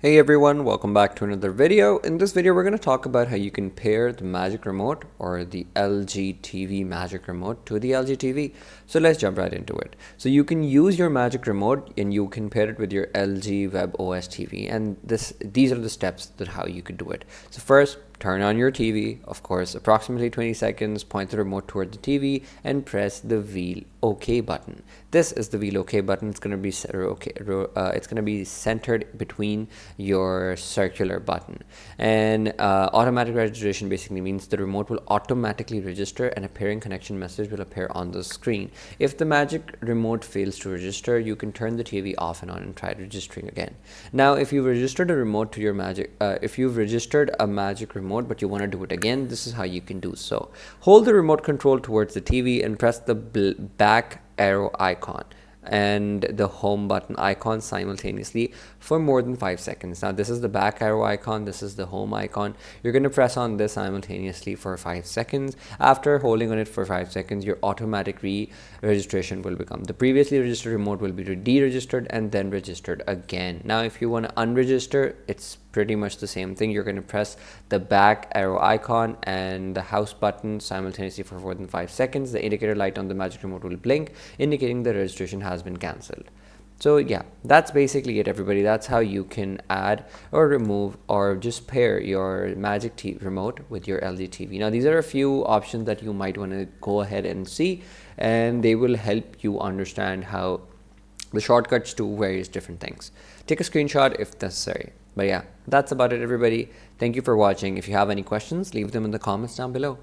Hey everyone, welcome back to another video. In this video, we're going to talk about how you can pair the Magic Remote or the LG TV Magic Remote to the LG TV. So let's jump right into it. So you can use your Magic Remote and you can pair it with your LG Web OS TV. And these are the steps that how you could do it. So first, turn on your TV, of course, approximately 20 seconds, point the remote toward the TV and press the wheel OK button. This is the wheel OK button. It's going to be it's going to be centered between your circular button. And automatic registration basically means the remote will automatically register and a pairing connection message will appear on the screen. If the Magic Remote fails to register, you can turn the TV off and on and try registering again. Now, if you've registered a remote to your if you've registered a Magic Remote but you want to do it again, this is how you can do so. Hold the remote control towards the TV and press the back arrow icon and the home button icon simultaneously for more than 5 seconds. Now this is the back arrow icon, this is the home icon. You're going to press on this simultaneously for 5 seconds. After holding on it for 5 seconds, your automatic re-registration will become. The previously registered remote will be deregistered and then registered again. Now if you want to unregister, it's pretty much the same thing. You're going to press the back arrow icon and the house button simultaneously for more than 5 seconds. The indicator light on the Magic Remote will blink, indicating the registration has been cancelled. So yeah, that's basically it, everybody. That's how you can add or remove or just pair your Magic Remote with your LG TV. Now these are a few options that you might want to go ahead and see, and they will help you understand how the shortcuts to various different things. Take a screenshot if necessary. But yeah, that's about it, everybody. Thank you for watching. If you have any questions, leave them in the comments down below.